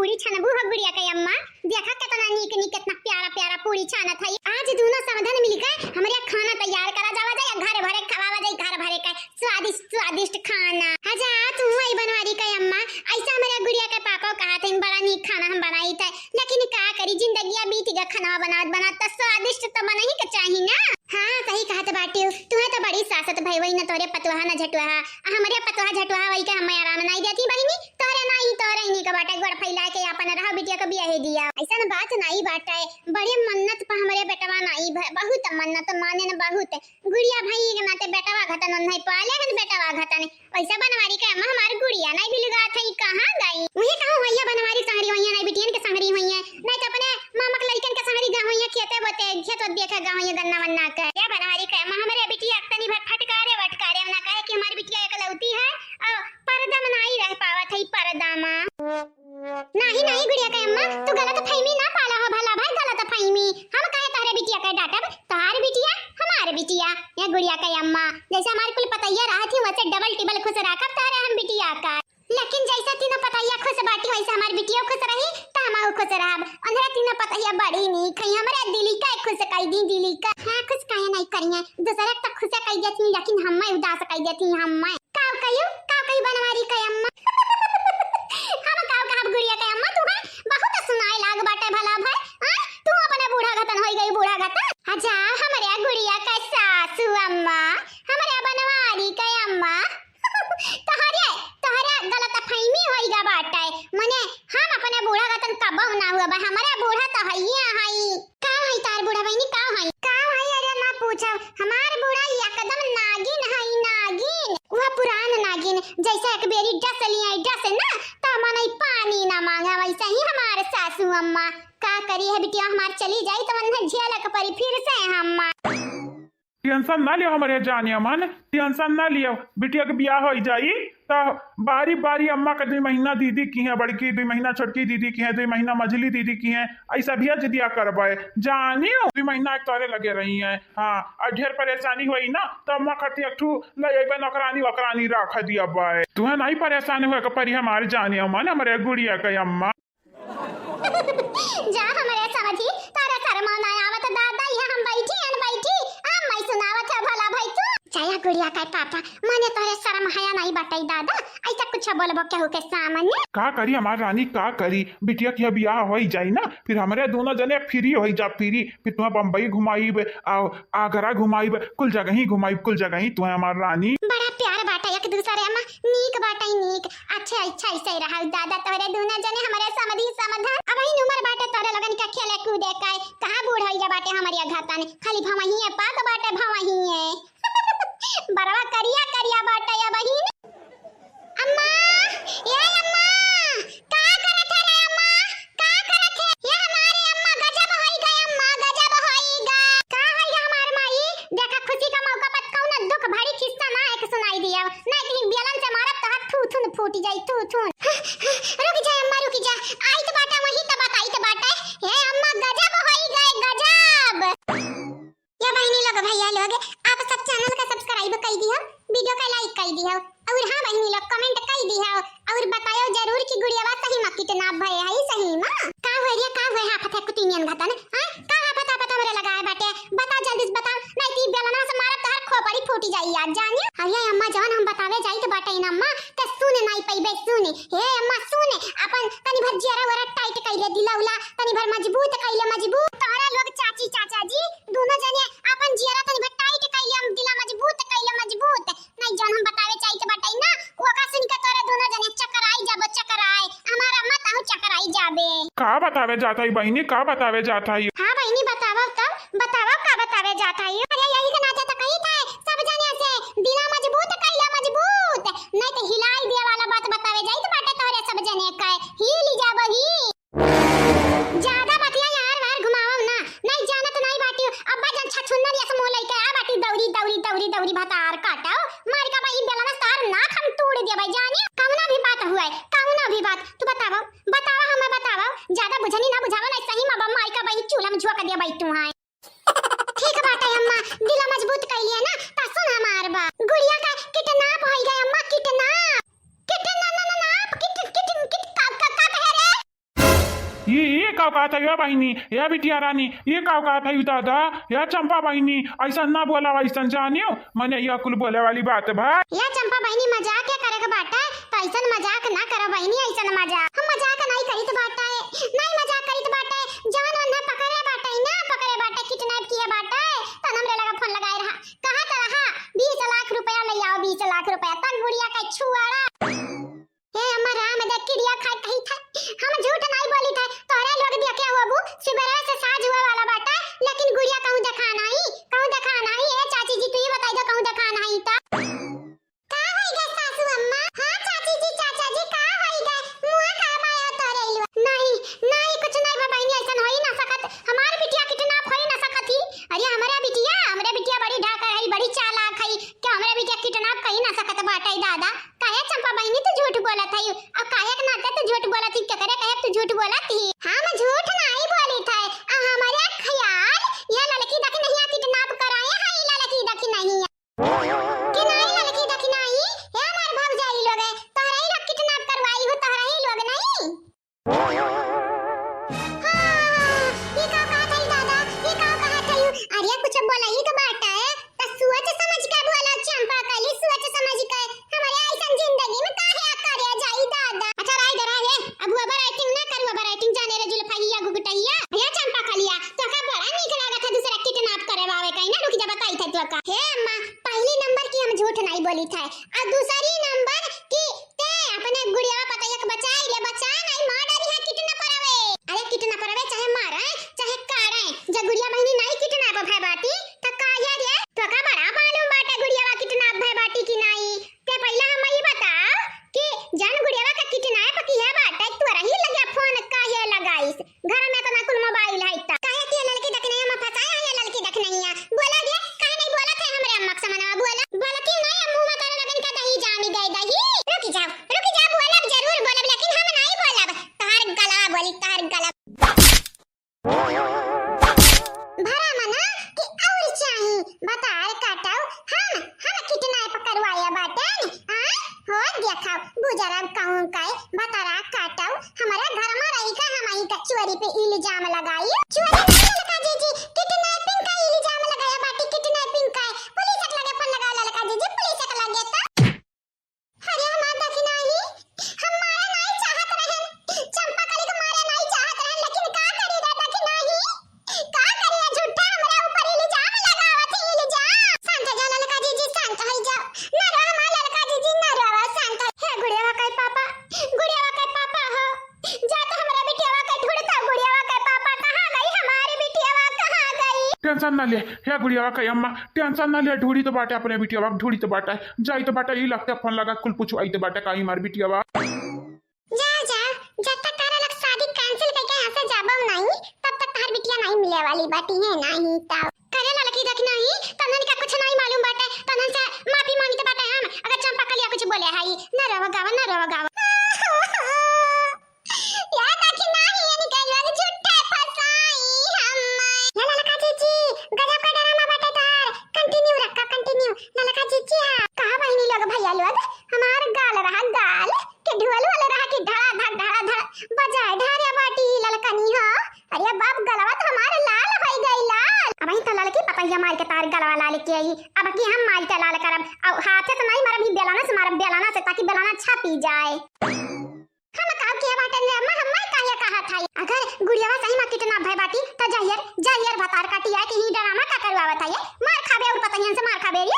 पूरी छनबू हो गुड़िया के अम्मा। देखा कितना नीक नीक कितना प्यारा प्यारा पूरी छानत है। आज दोनों समधन मिलकर हमारे खाना तैयार करा जावा जाए, घर भरे खवावा जाए, घर भरे का स्वादिष्ट स्वादिष्ट खाना। हजा तू वही बनवारी के अम्मा। ऐसा हमारे गुड़िया के पापा कहा थे बड़ा नीक खाना हम बनाई थे, लेकिन का करी जिंदगी बीत गया, खाना बनात तो स्वादिष्ट तो बना ही के चाहिए ना। हाँ सही कहा तो बाटी, तुम्हें तो बड़ी सासत भाई वही न तोरे पतवाहा न झटुहा, हमारे पतवाहा झटुहा वही के हमें आराम नहीं देती बहिनी। तोरे नहीं का बाटा गोड़ फैला के अपन रहा बिटिया को बियाह दिया। ऐसा न बात नहीं बाटा है, बड़े मन्नत पर हमारे बेटवा नहीं बहुत मन्नत माने न बहुत गुड़िया भाई के नाते बेटवा घटन नहीं पाले हन बेटवा घटन। ऐसा बनवारी के अम्मा हमारी गुड़िया नहीं बिलगा थई कहां गई। मुझे कहो भैया बनवारी संगरी होई है नहीं बिटियन के संगरी होई है, नहीं तो अपने मामा के लड़कन के संगरी गांव होई है, खेते बोते खेत देखे गांव होई गन्ना वन्ना के। क्या बनवारी के अम्मा हमारे बिटिया तनी भर फटकारे वटकारे ना कहे कि हमारी बिटिया एकलौती है और पर्दा में नहीं रह पावत है पर्दा में। नहीं गुड़िया के अम्मा तू गलत फहमी ना पाला हो भला भाई, गलत फहमी हम कहे तारे बिटिया के डाटब, तार बिटिया हमारे बिटिया। ये गुड़िया के अम्मा जैसे हमारे कुल पतैया रहा थी वैसे डबल टिबल खुश रखब तारे हम बिटिया का, लेकिन जैसा तीनों पतैया खुश बाटी वैसे हमारी बिटिया खुश रही त हम खुश रहब। अंधरा तीनों पतैया बड़ी नहीं खई हमारे दिली का खुश कई दी दिली का। हां खुश काहे नहीं करिए दूसरा तक खुश कई देती, लेकिन हम उदास कई देती हम का कई बनवारी के अम्मा। हम का गुड़िया के अम्मा तुम्हें बहुत सुनाए लाग बाटे भला भाई। तू अपने बूढ़ा घतन होई गई बूढ़ा घतन। अच्छा हमारे गुड़िया का सासू अम्मा हमारे बनवारी के अम्मा तोहरे गलत फहमी होईगा बाटे मने हम अपने बूढ़ा घतन कबो ना हुआ बा, हमारे बूढ़ा तो हइया हई। का हई तार बूढ़ा बहनी का हई अरे ना पूछो, हमार बूढ़ा एकदम नागिन हई नागिन, वो पुरान नागिन जैसे एक बेरी डस ना तो मने पानी ना मांगा वैसे ही हमारे सासू अम्मा। का करी है बिटिया हमार चली जाई तो मन झेलक परी फिर से हम। टेंशन ना लियो हमारे जाने अमन, टेंशन ना लियो, बिटिया के ब्याह हो जाई तो बारी बारी अम्मा का 2 महीना दीदी की है बड़की, 2 महीना छोटकी दीदी की है, 2 महीना मझली दीदी की है, ऐसा भी दिया करवाए जानियो 2 महीना एक तोरे लगे रही है। हाँ और ढेर परेशानी हुई ना तो अम्मा कहती अठू ले नौकरानी वकरानी रख दिया बाय। तुम्हें नहीं परेशानी हुआ परी हमारे जाने अमन हमारे गुड़िया के अम्मा। जा हमारे समझी तारा शर्मा ना आवत दादा यहाँ हम बैठी हम मैं सुनावत है भला भाई तू चाहे गुड़िया का पापा माने तोरे शर्म हया नहीं बटाई दादा ऐसा कुछ बोलबो केहू के सामने। का करी हमार रानी का करी, बिटिया की ब्याह हो जाई ना फिर हमारे दोनों जने फ्री हो जा फ्री, फिर तुम्हें बम्बई घुमाईब आगरा घुमाईब कुल जगह ही घुमाईब कुल जगह ही तुम्हें हमार रानी। बड़ा प्यार बाटा एक दूसरे अम्मा नीक बाटा नीक अच्छा ऐसे ही रहा दादा तोरे दोनों जने हमारे समधी समाधान। अब ही उम्र बाटे तोरे लगन का खेले कूदे का कहां बूढ़ होई जा बाटे हमारी घाता ने खाली भवही है पाक बाटे भवही है बरवा करिया बाटे या बहिन। अम्मा ये अम्मा का करत है रे अम्मा का करत है ये हमारे अम्मा गजब होई गई अम्मा गजब होई गा का होई हमार माई देखा खुशी का मौका पर कौन दुख भरी किस्सा ना एक सुनाई दिया नहीं कहीं बेलन से मारब तो हाथ थूथुन फूट जाई थूथुन। रुक जा अम्मा रुक जा आई तो बाटा वही तो बताई तो बाटा हे अम्मा गजब होई गए गजब। या बहनी लोग भैया लोग आप सब चैनल का सब्सक्राइब कर दियो, वीडियो का लाइक कर दियो और हां बहनी लोग कमेंट कर दियो और बताओ जरूर कि गुड़ियावा सही में कितना भय है सही में का होय हाफत है कुतिनियन घतन का हाफत हमरे लगाए बाटे बता जल्दी से बताओ नहीं ती बेलना से मारब तो हर खोपड़ी फूट जाई यार जानियो। अरे अम्मा जान हम बतावे जाई तो बाटे ना अम्मा त सुने नहीं पईबे सुने हे अम्मा सुने अपन तनी भर जरा वरा टाइट कइले दिलौला तनी भर मजबूत कइले मजबूत तोरा लोग चाची चाचा जी दोनों जने अपन जरा तनी भर टाइट कइले हम दिला मजबूत कइले मजबूत नहीं जान हम बतावे चाहि तो बाटे ना वो का सुन के तोरा दोनों जने चक्कर आई जाबो चक्कर आए हमारा मत आऊ चक्कर आई जाबे। का बतावे जाता है बहनी का बतावे जाता है। हां बहनी बतावा तब बतावा का बतावे जाता है। अरे यही के नाते तो कही था सब जने से दिला मजबूत कइला मजबूत नहीं तो हिलाई दे वाला बात बतावे जाई तो बाटे तोरे सब जने का हिल जाबही ज्यादा बतिया यार वार घुमावम ना नहीं जानत नहीं बाटी अब्बा जन छछुन्नर या समोह लइके आ बाटी दौड़ी भतार काटाओ मार का भाई बेलना सार नाक हम तोड़ दे भाई जाने कौना भी बात हुआ है कौना भी बात तू बतावा हमें बतावा ज्यादा बुझनी ना बुझावा ना सही मां माई का भाई चूल्हा में झोंक दे भाई तू हां ठीक बात है अम्मा दिला मजबूत कर लिया ना ता सुन हमार बा गुड़िया का कितना होई गए अम्मा कितना ना किट का कह रे ये का कहा था या बहिनी या बिटिया रानी, ये का कहा था दादा या चंपा बहिनी, ऐसा ना बोला ऐसा जानियो मैंने यह कुल बोले वाली बात है भाई। या चंपा बहिनी मजाक क्या करे के बाटा है, तो ऐसा मजाक ना करो बहिनी, ऐसा मजाक हम मजाक नहीं करी तो बाटा है, नहीं मजाक करी तो बाटा है, जवान वन्ना पकड़े बाटा है ना, पकड़े बाटा किडनैप किया बाटा है, तो हमरे लगा फोन लगाए रहा, कहा तो रहा 20 लाख रुपया ले आओ, 20 लाख रुपया तक गुड़िया का छुआड़ा। हे अम्मा राम दे किड़िया खाए कही था, हम झूठ नहीं बोली था, तोरे लोग दिया क्या हुआ बू सुबह से साज हुआ वाला बाटा, लेकिन गुड़िया कहूं देखा नहीं, कहूं देखा नहीं। ए चाची जी तू ही बताई दो कहूं देखा नहीं ता का होई गए सासू अम्मा? हां चाची जी चाचा जी का होई गए, मुंह का बाया तोरे लो नहीं नहीं कुछ नहीं बा बहनी, ऐसा होई ना सकत, हमार बिटिया कितना होई ना सकत ही। अरे हमरे बिटिया बड़ी ढाकर है, बड़ी चालाक है, क्या हमरे बिटिया कितना कहीं ना सकत बाटा है दादा। काहे चंपा बहनी तू झूठ बोलत है, अब काहे के नाते तू झूठ बोलत है, क्या करे कहे तू झूठ बोलत ही? हां मैं झूठ नहीं बोली था, हमारे ख्याल ये लड़की दख नहीं किडनैप कराए है, ये लड़की दख नहीं कि नहीं लड़की दख नहीं, ये हमार भौजाई लोग है, तोहरा ही लोग किडनैप करवाई हो, तोहरा ही लोग नहीं। हां ये का कहा था दादा, ये का कहा था? अरे कुछ बोला ही का बाटा है, तो सोच समझ के बोला चंपा, कली सोच समझ के हमारे ऐसा जिंदगी में काहे आकर जाई दादा। अच्छा राय दे रहा है, अब वो राइटिंग ना करू, अब राइटिंग जाने रे जुल्फाइया गुगटैया या चंपा खलिया तो का बड़ा नीक लागत है दूसरा किडनैप करवावे कहीं ना, रुक जा बताई था तो का। हे अम्मा पहली नंबर की हम झूठ नहीं बोली था, और दूसरी नंबर की ते अपने गुड़िया पता एक बचाई ले, बचा नहीं मार डाली है किडनैप करावे। अरे किडनैप करावे चाहे मारे चाहे काड़े, जब गुड़िया बहनी नहीं किडनैप भय बाटी तो का यार ये तो का बड़ा मालूम बाटे गुड़िया किडनैप भय बाटी की नहीं। ते पहला हम ये बताओ कि जन गुड़िया का किडनैप की है बाटे तोरा ही लगे फोन काहे लगाइस, घर में तो ना कुल मोबाइल है, ता काहे के लड़की दख नहीं हम फसाया है, लड़की दख नहीं है बोला गे, काहे नहीं बोला थे हमरे अम्मा के समनवा बोला कि नहीं, मुंह में तारे लगन का दही जानी दे दही। रुक जा बोलब जरूर बोलब, लेकिन हम नहीं बोलब, तार गला बोली तार गला भरा मना कि और चाहिए बता काटाओ, हम किडनैप करवाया बाटन हां हो देखाओ गुजरा कहूं काय बता रहा काटाओ, हमारा घर में रही का हम ही का चोरी पे इल्जाम लगाई, चोरी नहीं लगा जी किडनैपिंग का इल्जाम लगाया बाटी, किडनैपिंग का पुलिस के लगे फोन लगा लगा जी पुलिस के लगे ता। अरे हम देखी नहीं, हम मारे नहीं चाहत रहन, चंपा कली को मारे नहीं चाहत रहन, लेकिन का करी दादा कि नहीं का करिए झूठा हमरा ऊपर इल्जाम लगावत है, इल्जाम शांत जा ललका जी शांत हो जाओ, ना रो हमार ललका जी ना रो शांत है। गुड़िया का पापा हो जा तो हमरा बिटिया का ढूंढता, गुड़िया का पापा कहां गई, हमारी बिटिया कहां गई? टेंशन ना ले या गुड़िया का अम्मा, टेंशन ना ले, ढूंढी तो बाटे अपने बिटिया ढूंढी तो बाटा है, जाई तो बाटा, ये लगता है फोन लगा कुल पूछो आई तो बाटा कहीं मार बिटिया जा जब तक तारा लग शादी कैंसिल करके यहाँ से जाबम नहीं तब तक तार बिटिया नहीं मिले वाली बाटी है नहीं, तब करे लड़की देख नहीं तनन का कुछ नहीं मालूम बाटे, तनन से माफी मांगी तो बाटे हम, अगर चंपा कलिया कुछ बोले हाई ना रवा गावा यार ताकि नहीं ये निकल वाली झूठे फसाई हम। ललका जीजी गजब का ड्रामा बाटे तार, कंटिन्यू रखा कंटिन्यू ललका जीजी। कहां बहनी लोग भैया लोग हमार गाल रहा गाल के ढोल वाले रहा कि धड़ा धड़ बजाए ढारिया बाटी ललकनी हो। अरे बाप गलवा तो हमारे लाल हो गई लाल, अब ही तो ललकी पपैया मार के तार गलवा लाल के आई, अब की हम मार के लाल करब, अब हाथ से नहीं मारब, बेलाना से मारब, बेलाना से ताकि बेलाना छपी जाए। हम काव के बाटन रे अम्मा हम काहे कहा था, अगर गुड़िया सही में कितना भय बाटी तो जाहिर भतार काटिया कि ही ड्रामा का करवावत है, मार खाबे और पतंगन से मार खाबे रे।